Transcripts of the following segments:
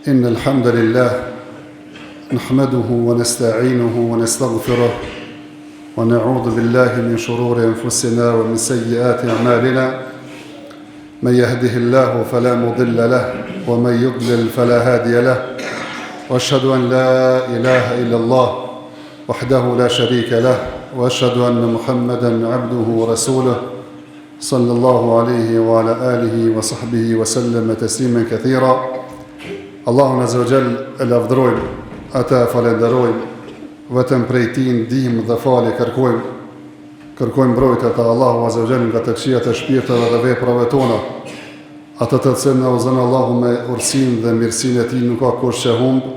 إن الحمد لله نحمده ونستعينه ونستغفره ونعوذ بالله من شرور أنفسنا ومن سيئات أعمالنا من يهده الله فلا مضل له ومن يضلل فلا هادي له وأشهد أن لا إله إلا الله وحده لا شريك له وأشهد أن محمدا عبده ورسوله صلى الله عليه وعلى آله وصحبه وسلم تسليما كثيرا. Allahun Azza wa Jall e lavdërojmë, ata falenderojmë, vetëm prej tij ndihmë dhe falje kërkojmë mbrojtje te Allahu Azza wa Jall nga të këqijat e shpirteve dhe veprave tona. Ata të cilën na udhëzon Allahu me urësinë dhe mirësinë e tij nuk ka kush që humb,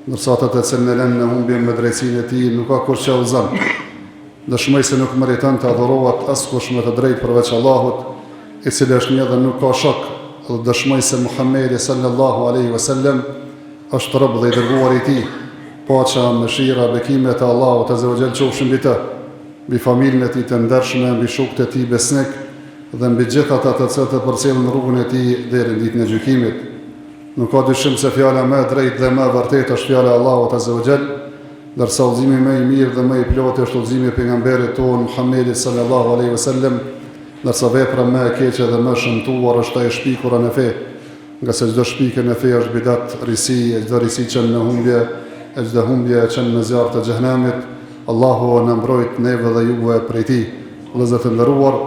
ndërsa ata të cilën e lënë në humbje me drejtsinë e tij nuk ka kush që udhëzon. Dëshmoj se nuk meriton të adhurohet askush me të drejtë përveç Allahut, i cili është një dhe nuk ka shok. Dhe dëshmoj se Muhammedi sallallahu aleyhi wasallam është rob dhe i dërguar i tij, paqja, mëshira, bekimet e Allahut Azza wa Jall qofshin mbi të, mbi familjen e tij të ndershme, mbi shokët e tij besnik dhe mbi gjithë ata të cilët e përcjellin rrugën e tij deri në ditën e gjykimit. Nuk ka dyshim se fjala më e drejtë dhe më e vërtetë është fjala e Allahut Azza wa Jall, ndërsa udhëzimi më i mirë dhe më i plotë është udhëzimi i pejgamberit tonë Muhammedi sallallahu aleyhi wasallam. Nërsa vepra më e keqe dhe më shëmtuar është ajo shpikura në fe, nga se çdo shpikje në fe është bidat, risi, e çdo risi çon në humbje, e çdo humbje çon në zjarr të xhenemit. Allahu na mbrojt neve dhe juve prej tij. Vëllezër të nderuar,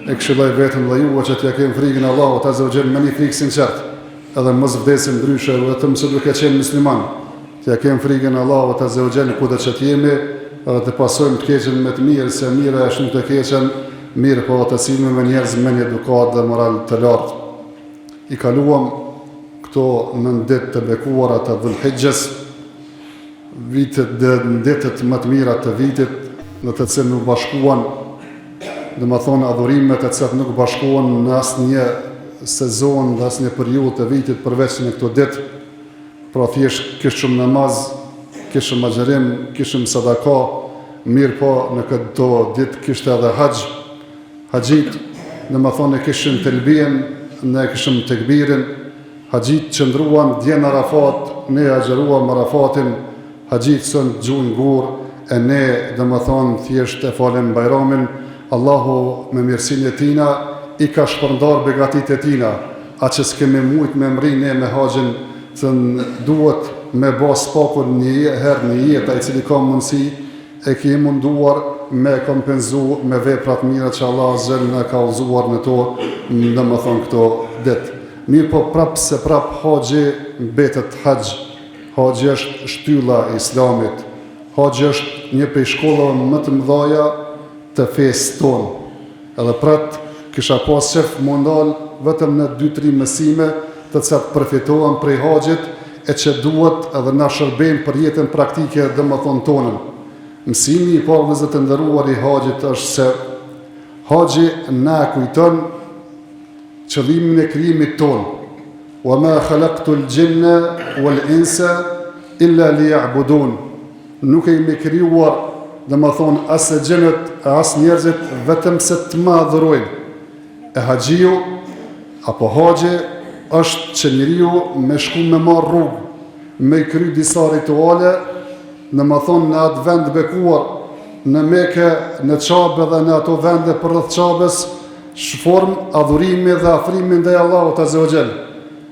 e këshilloj vetëm dhe juve që t'ja kemi frikën e Allahut Azza wa Jall me një frikë sinqert, edhe mos vdesim ndryshe vetëm se duke qenë musliman. T'ja kemi frikën e Allahut Azza wa Jall kudo që t'jemi, edhe të pasojmë të keqen me të mirë, se mira është në të keqen. Mirë po të silme me njerëz me një edukat dhe moral të lartë. I kaluam këto në ditë të bekuara të Dhul-Hijjes, vitet dhe ditët më të mira të vitit, në të cilë nuk bashkuan, dhe më thonë adhurimet të cilat nuk bashkuan në asë një sezon dhe asë një periudhë të vitit përveç në këto ditë. Pra thjesht kishëm namaz, kishëm agjerim, kishëm sadaka, mirë po në këto ditë kishte edhe haqë. Haqit, në më thonë e kishëm telbien, ne kishëm tekbirin, haqit qëndruan djenë Arafat, ne agjeruam Arafatin, haqit sën gjuhën gur, e ne dhe më thonë thjesht e falem Bajramin. Allahu me mirësinë e tina i ka shpërndar begatit e tina, a që s'kemi mujt me mri ne me haqin, të duhet me bas pakun një herë një jetë, i cili ka mundësi, e kemi munduar me kompenzu me veprat mira që Allah zëllë në ka uzuar në to, në më thonë këto ditë. Mirë po prapë se prapë haqi betet haqë. Haqi është shtylla e islamit. Haqi është një prej shkollave më të mëdhaja të fesë tonë. Edhe pratë kisha pas qef mundal vetëm në 2-3 mësime të cilat përfitohen prej haqit e që duhet edhe na shërbejnë për jetën praktike dhe më thonë tonën. Mësimi i parë vëllezër të nderuar i haxhit është se haxhi na kujton qëllimin e krijimit ton. Wa ma khalaqtul jinna wal insa illa liya'budun. Nuk e kemi krijuar, domethënë as xhenët as njerëzit vetëm se të më adhurojnë. E haxhiu apo haxhi është që njeriu me shku me marr rrugë, me kry disa rituale. Në më thonë në atë vend bekuar, në Mekë, në Qabe dhe në ato vende për rreth Qabes, shform adhurimi dhe afrimin ndaj Allahut Azza wa Jall.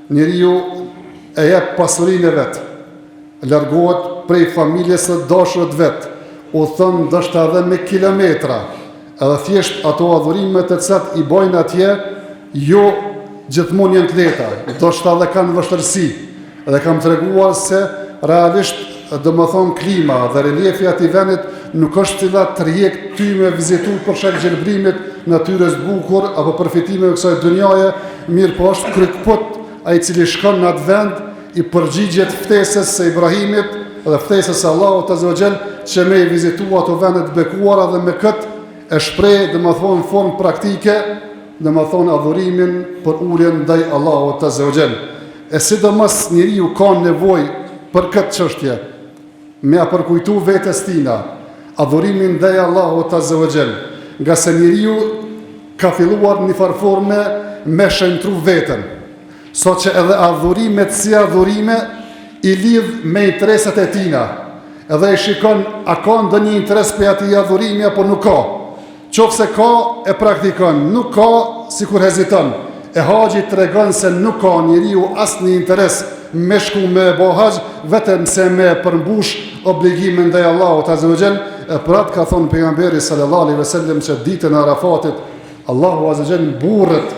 Njeriu e jep pasurinë e vet, largohet prej familjes së dashurit vet, u thon ndoshta edhe me kilometra, edhe thjesht ato adhurime të cilat i bojnë atje, jo gjithmonë janë të lehta, ndoshta edhe kanë vështirësi. Dhe kam treguar se realisht dhe më thonë klima dhe reliefi ati venit nuk është cilat të rjek ty me vizitu për shak gjelbrimit natyres bukur apo përfitime e kësaj dënjaje, mirë po është krykput a i cili shkon në atë vend i përgjigjet ftesës së Ibrahimit dhe ftesës së Allahut Azza wa Jall që me i vizitu ato vendet bekuara dhe me këtë e shprej dhe më thonë formë praktike dhe më thonë adhurimin për urjen ndaj Allahut Azza wa Jall. E sidomos njeriu ka nevojë për këtë çështje, me a përkujtu vetës tina, adhurimin ndaj Allahut Azza wa Jall, nga se njeriu ka filluar një farforme me shëntru vetën, so që edhe adhurimet si adhurime i lidh me interesat e tina, edhe i shikon a ka ndonjë interes për ati adhurimi apo nuk ka. Qofse ka, e praktikon, nuk ka, sikur heziton. E haxhi tregon se nuk ka njeriu asnjë interes me shku me bo haxh, vetëm se me përmbush obligimin ndaj Allahut azza wa jall. Për atë ka thonë pejgamberi sallallahu alaihi wasallam se ditën e Arafatit Allahu azza wa jall burrët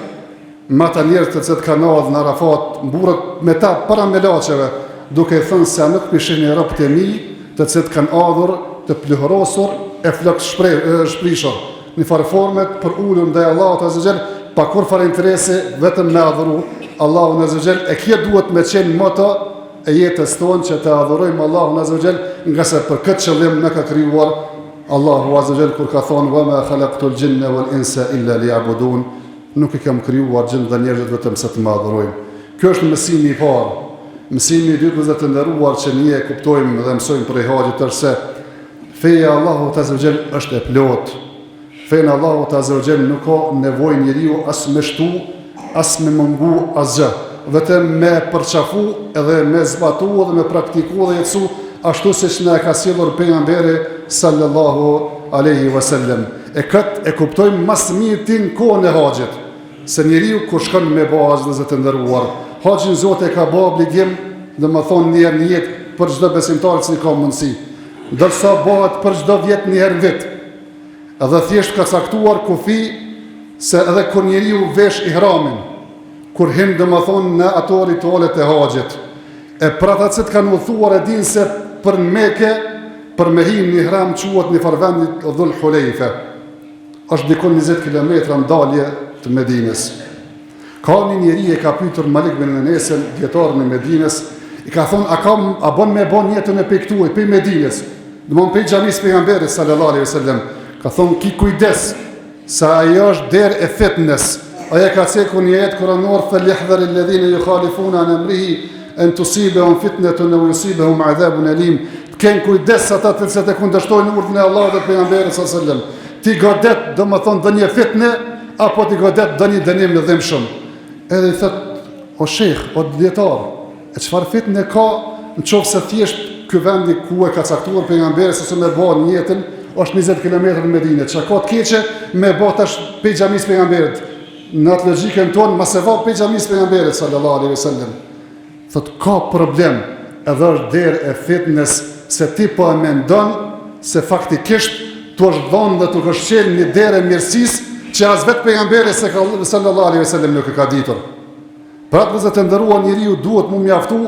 me ata njerëz të cilët kanë ardhur në Arafat, burrët me ta para melaçeve, duke thënë se nuk pishini robët e mi, të cilët kanë ardhur të pluhurosur e flok shprishur në farformet për ulur ndaj Allahut azza wa jall, pa kur fare interesi, vetëm me adhuru Allahun azza wa jall. E kjo duhet me qenë moto e jetës tonë, që të adhurojmë Allahun azza wa jall, nga se për këtë qëllim në ka krijuar Allahu azza wa jall, kur ka thonë wa ma khalaqtul jinna wal insa illa liya'budun, nuk i kam krijuar gjin dhe njerëzit vetëm se të më adhurojnë. Kjo është mësimi i parë. Mësimi i dytë është të nderuar që ne e kuptojmë dhe mësojmë për haxhit, tërse feja Allahut azza wa jall është e plotë. Feja Allahut azza wa jall nuk ka nevojë njeriu as me shtu, as me mungu asgjë, vetëm me përçafu edhe me zbatu dhe me praktiku dhe jetësu ashtu siç na ka sjellur pejgamberi sallallahu alaihi wasallam. E këtë e kuptojmë mas mirë ti në kohën e haxhit, se njeriu kur shkon me bë haxh dhe të nderuar, haxhin Zoti e ka bë obligim, domethënë një herë në jetë për çdo besimtar që ka mundësi, ndërsa bëhet për çdo vjet një herë në vit. Edhe thjesht ka caktuar kufi se edhe kur njeriu vesh ihramin, kur hin domethënë në ato ritualet e haxhit, e për ata që kanë udhëtuar e dinë se për në Mekë, për me hin në ihram quhet në farvendit Dhul Hulejfe, është dikon 20 kilometra ndalje të Medinës. Ka një njeri e ka pyetur Malik bin Anesin, djetarin e Medinës, i ka thonë a bon me bon jetën e piktuaj pe Medinës, domthon pe xhamisë pejgamberit sallallahu alaihi wasallam. Ka thonë ki kujdes, sa ajo është derë e fitnes. Aja ka ceku një jetë kuranor, فَلْيَحْذَرِ الَّذِينَ يُخَالِفُونَ عَنْ أَمْرِهِ أَنْ تُصِيبَهُمْ فِتْنَةٌ أَوْ يُصِيبَهُمْ عَذَابٌ أَلِيمٌ. Ken kujdes ata të cilët e kundërshtojnë urdhën e Allahut dhe pejgamberit sallallahu alaihi wasallam. Ti godet, domethënë dënie fitne apo ti godet dënie dënim në dhimbshëm. Edhe i thot, o shejh, o dietar, e çfarë fitne ka nëse thjesht ky vendi ku e ka caktuar pejgamberi se me bën jetën është 20 kilometër në Medinë. Çka ka të keqe me bë tash pe xhamisë pejgamberit? Në atë logjikën tonë, mos e vao pe xhamisë pejgamberit sallallahu alaihi wasallam. Thot ka problem, edhe është derë e fitnes se ti po e mendon se faktikisht tu është dhënë dhe tu është qenë një derë e mirësisë që as vetë pejgamberi sallallahu alaihi wasallam nuk e ka ditur. Pra të vëzët të ndëruar njeriu duhet mu mjaftu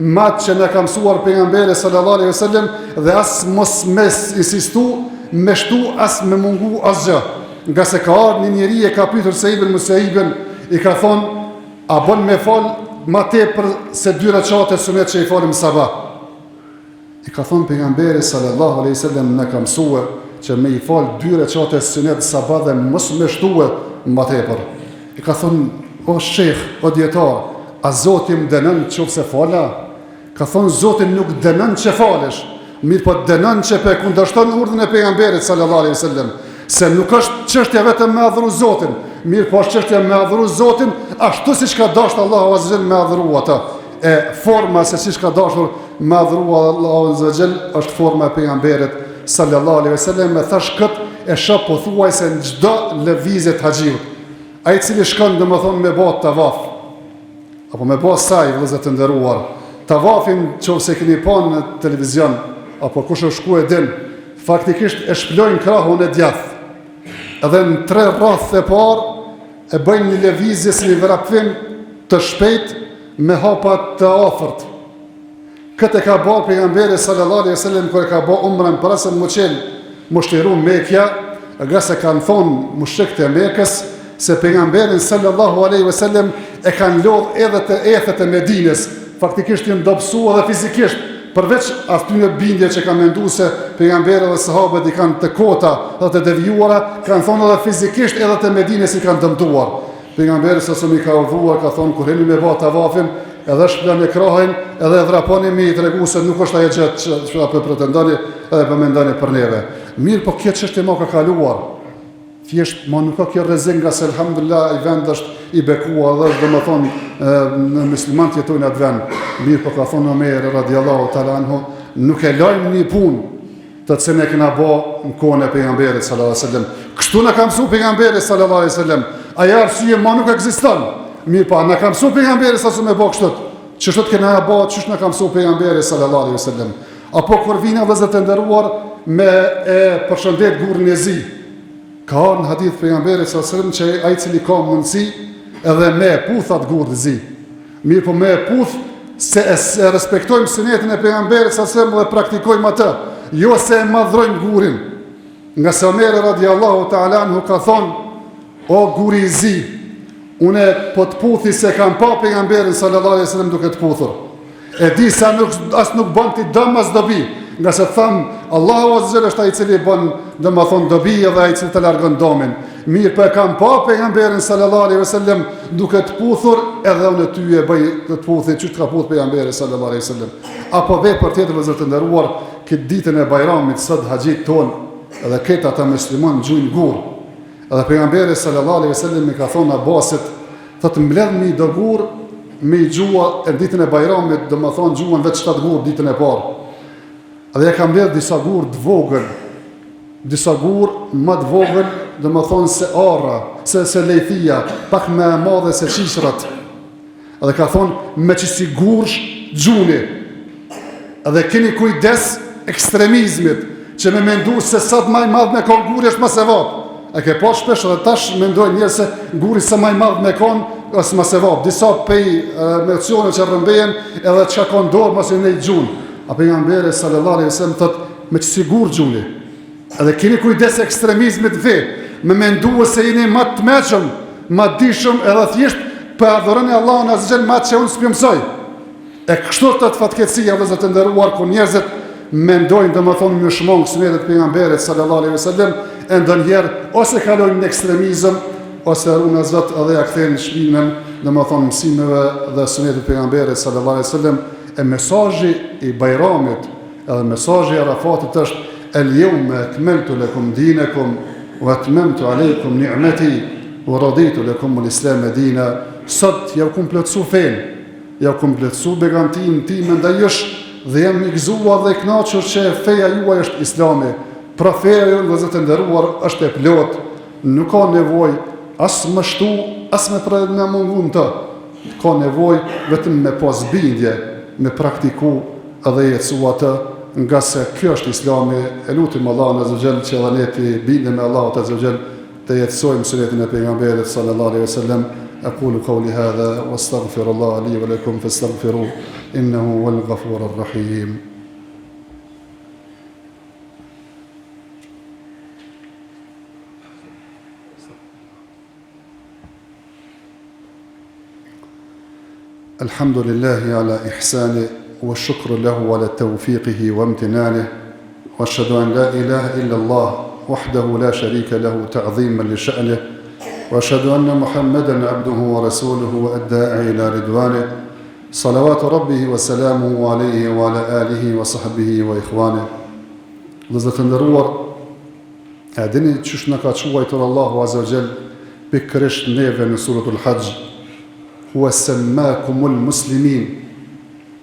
matë që në ka mësuar pejgamberi sallallahu alaihi wasallam dhe as mos mes insistu me shtu as me mungu asgjë. Nga se ka ardhur një njeri e ka pyetur Said ibn Musaibin, i ka thonë a bën me fal ma tepër se 2 recate sunet që i falim sabah. I ka thonë pejgamberi sallallahu alaihi wasallam na ka mësuar që me i fal 2 recate sunet sabah dhe mos me shtue ma tepër. I ka thonë, o shekh, o djetar, a Zoti më dënon nëse fala? Ka thonë, Zoti nuk dënon që falesh, mirë po dënon që pe kundërshton urdhën e pejgamberit sallallahu alaihi wasallam. Se nuk është çështja vetëm me adhuru Zotin, mirë po është çështja me adhuru Zotin ashtu siç ka dashur Allahu azza me adhuru ata. E forma se siç ka dashur me adhuru Allahu azza është forma e pejgamberit sallallahu alaihi wasallam. Me thash kët e shoh pothuajse në çdo lëvizje të haxhiut. Ai i cili shkon domethënë me bot tavaf apo me bot saj vëllezër të nderuar, tavafin nëse keni pa në televizion apo kush e shku e din, faktikisht e shplojnë krahun e djathtë. Edhe në 3 rreth e parë e bëjnë një lëvizje si një vrapim të shpejt me hapa të afërt. Këtë e ka bërë pejgamberi sallallahu alaihi wasallam kur e ka bërë umrën para se mushtiru Mekja, nga se kanë thonë mushrikët e Mekës se pejgamberin sallallahu alaihi wasallam e kanë lodh edhe të ethet e Medinës, faktikisht janë dobësuar edhe fizikisht, përveç atyre bindje që kanë menduar se pejgamberi dhe sahabët i kanë të kota dhe të devijuara, kanë thonë edhe fizikisht edhe të Medinës i kanë dëmtuar. Pejgamberi sa i ka urdhëruar, ka thonë kur heni me bë tavafin, edhe shplani krahin, edhe vraponi me i tregu se nuk është ajo gjë që apo pretendoni edhe po mendoni për neve. Mirë, po kjo çështje më ka kaluar. Thjesht më nuk ka kjo rrezik nga se alhamdulillah i vend është i bekuar dhe është domethënë në muslimanët jetojnë atë vend. Mirë po ka thonë Omer radiallahu ta'ala anhu, nuk e lajmë një punë të cilën e kena bë në kohën e pejgamberit sallallahu alaihi wasallam. Kështu na ka mësuar pejgamberi sallallahu alaihi wasallam. Ajo arsye më nuk ekziston. Mirë po na ka mësuar pejgamberi sa më bë kështu. Çështë kena bë, çështë na ka mësuar pejgamberi sallallahu alaihi wasallam. Apo kur vinë vëllezër të nderuar me e përshëndet gurrin e zi. Ka në hadith pejgamberit sallallahu alaihi wasallam që ai cili ka mundësi edhe me puthat gurë zi. Mirë po me puth se respektojmë sunetin e pejgamberit sallallahu alaihi wasallam dhe praktikojmë atë, jo se e madhrojmë gurin. Nga se Omer radiallahu ta'ala anhu ka thonë, o guri i zi, une po të puthi se kam pa pejgamberin sallallahu alaihi wasallam duke të puthur. E di sa as nuk bën ti dëm as dobi, nga se thamë, Allahu azza wa jalla është ai i cili bën domethënë dobi edhe ai i cili të largon domin. Mirë po e kam pa pejgamberin sallallahu alaihi wasallam duke të puthur, edhe unë ty e bëj të puthi çu të ka puth pejgamberi sallallahu alaihi wasallam. Apo vepër tjetër vëllezër të nderuar, këtë ditën e Bajramit sot haxhit ton, edhe këtë ata musliman gjujnë gur. Edhe pejgamberi sallallahu alaihi wasallam i ka thonë Abbasit, thotë mbledhni do gur me gjua e ditën e Bajramit, domethënë gjuan vetë 7 gur ditën e parë. Edhe ja ka mbledh disa gur të vogël, disa gur më të vogël, domethënë se arra, se lejthia, pak më e madhe se qishrat. Edhe ka thonë me qësi gursh gjuni. Edhe keni kujdes ekstremizmit, që me mendu se sa të maj madh me kon guri është më se vap. E ke pa shpesh edhe tash mendojnë njerëz se guri sa maj madh me kon është më se vap. Disa pej emocione që rrëmbejen edhe çka ka dorë mos e nej gjun. A pejgamberi sallallahu alaihi wasallam thotë me çsi gur gjuni. Edhe keni kujdes ekstremizmit ve, me mendu se jeni më të mëshëm, më dishëm edhe thjesht për adhuroni Allahun azza xal më që unë s'pjumsoj. E kështu të fatkeqësia vëllezër të nderuar ku njerëzit mendojnë domethënë në shmong sunetet e pejgamberit sallallahu alaihi wasallam, e ndonjëherë ose kalojnë në ekstremizëm ose unë zot edhe ja kthejnë shpinën domethënë mësimeve dhe sunetet e pejgamberit sallallahu alaihi wasallam. E mesazhi i Bajramit edhe mesazhi i Arafatit është el-yawma akmaltu lakum dinakum wa atmamtu alaykum ni'mati wa raditu lakum al-islam dina. Sot ja kompletsu fen, ja kompletsu begantin tim ndaj jush dhe jam i gëzuar dhe i kënaqur që feja juaj është Islami. Pra feja jonë vëllezër të nderuar është e plot, nuk ka nevojë as më shtu, as me mungun të. Ka nevojë vetëm me pas bindje, me praktiku edhe jetësu atë, nga se kjo është Islami. E lutim Allahun azza xal që edhe ne të bindemi me Allahut azza xal të jetësojmë sunetin e pejgamberit sallallahu alaihi wasallam. Aqulu qawli hadha wastaghfirullah li wa lakum fastaghfiruhu innahu huwal ghafurur rahim. الحمد لله على إحسانه والشكر له على توفيقه وامتنانه وأشهد أن لا إله إلا الله وحده لا شريك له تعظيما لشأنه وأشهد أن محمدا عبده ورسوله والداعي إلى رضوانه صلوات ربه وسلامه عليه وعلى آله وصحبه وإخوانه. Vëllezër të nderuar, a dini çish na ka quajtur Allahu azza wa jall pikërisht neve në suratul Hajj? Huwa sammakumul muslimin.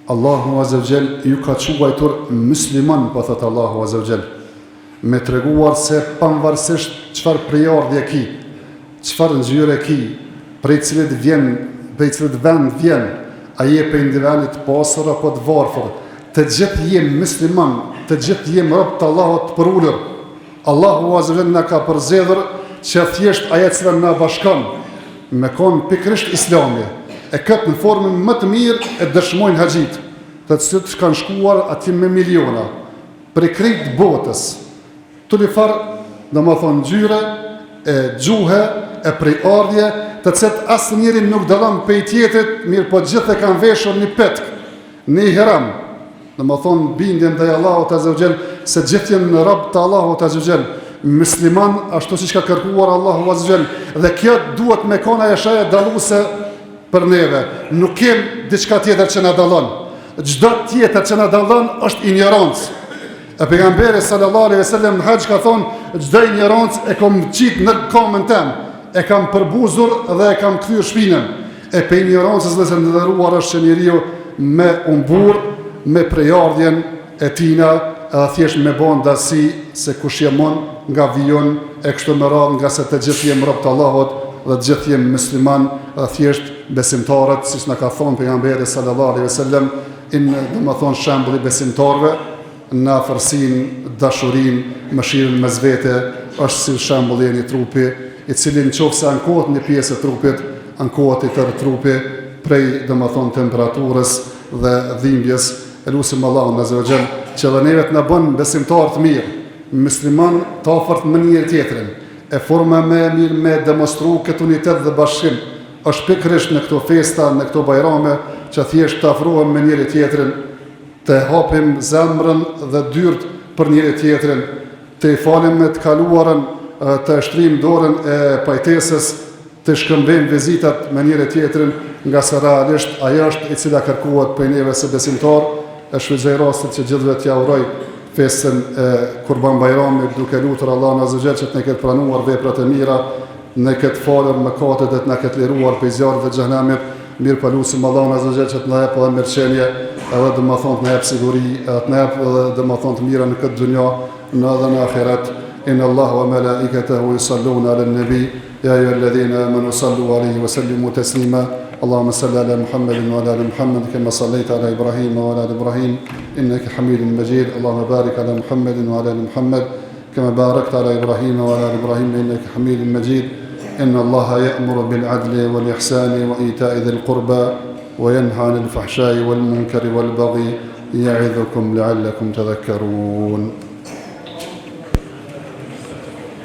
Allahu azza wa jall ju ka quajtur musliman, po thot Allahu azza wa jall, me treguar se pavarësisht çfarë prejardhje ki, çfarë ngjyre ki, prej cilit vjen, prej cilit vend vjen, a je për individualit të pasur apo të varfër, të gjithë jem musliman, të gjithë jem rob të Allahut të përullur. Allahu azza wa jall na ka përzgjedhur që thjesht ajo që na bashkon me kon pikërisht Islami. E këtë në formën më të mirë e dëshmojnë haxhit, të cilët kanë shkuar aty me miliona për krejt botës. Tulifar, domethënë ngjyre, e gjuhë, e prejardhje, të cilët asnjëri nuk dallon prej tjetrit, mirë po gjithë e kanë veshur një petk, një ihram. Domethënë bindjen ndaj Allahut azza wa jall se gjithë janë rob të Allahut azza wa jall, musliman ashtu siç ka kërkuar Allahu azza wa jall, dhe kjo duhet me kona e shaja dalluese për neve. Nuk kem diçka tjetër që na dallon. Çdo tjetër që na dallon është ignorancë. E pejgamberi sallallahu alaihi wasallam në haxh ka thonë çdo ignorancë e kam qit në kamën tem, e kam përbuzur dhe e kam kthyer shpinën. E pe ignorancës dhe se ndëruar është që njeriu me umbur, me prejardhjen e tina, edhe thjesht me bon dasi se kush jemon nga vijon e kështu me radhë, nga se të gjithë jem rob të Allahut dhe të gjithë jem musliman, edhe thjesht besimtarët, siç na ka thonë pejgamberi sallallahu alaihi wasallam, do të thonë shembulli besimtarëve në afërsinë, dashurinë, mëshirën mes vete, është si shembulli i një trupi, i cili nëse ankohet një pjesë e trupit, ankohet i tërë trupi prej, do të thonë, temperaturës dhe dhimbjes. Elusim Allahun azza wa jall që dhe neve të na bën besimtar të mirë, musliman të afërt me njëri tjetrin. E forma më e mirë me demonstru këtë unitet dhe bashkim është pikërisht në këto festa, në këto bajrame, që thjesht të afrohem me njëri tjetrin, të hapim zemrën dhe dyrt për njëri tjetrin, të i falim me të kaluarën, të shtrim dorën e pajtesës, të shkëmbejmë vizitat me njëri tjetrin, nga se realisht ajo është i cila kërkohet prej neve se besimtar. E shfrytëzoj rastin që gjithëve t'ja uroj festën e Kurban Bajramit, duke lutur Allahun azza wa jall që të na ketë pranuar veprat e mira, në këtë falur mëkatet dhe të na ketë liruar prej zjarrit të xhenemit. Mirë pa lutim Allahun azza wa jall që të na jap edhe mirëqenie, edhe do të thonë të na jap siguri, të na jap edhe do të thonë të mira në këtë dunjë, në ahiret. Inna Allaha wa malaikatahu yusalluna 'alan nabi ya ayyuhalladhina amanu sallu 'alayhi wa sallimu taslima. اللهم صل على محمد وعلى ال محمد كما صليت على ابراهيم وعلى ال ابراهيم انك حميد مجيد. اللهم بارك على محمد وعلى ال محمد كما باركت على ابراهيم وعلى ال ابراهيم انك حميد مجيد. ان الله يأمر بالعدل والاحسان وايتاء ذي القربى وينهى عن الفحشاء والمنكر والبغي يعظكم لعلكم تذكرون.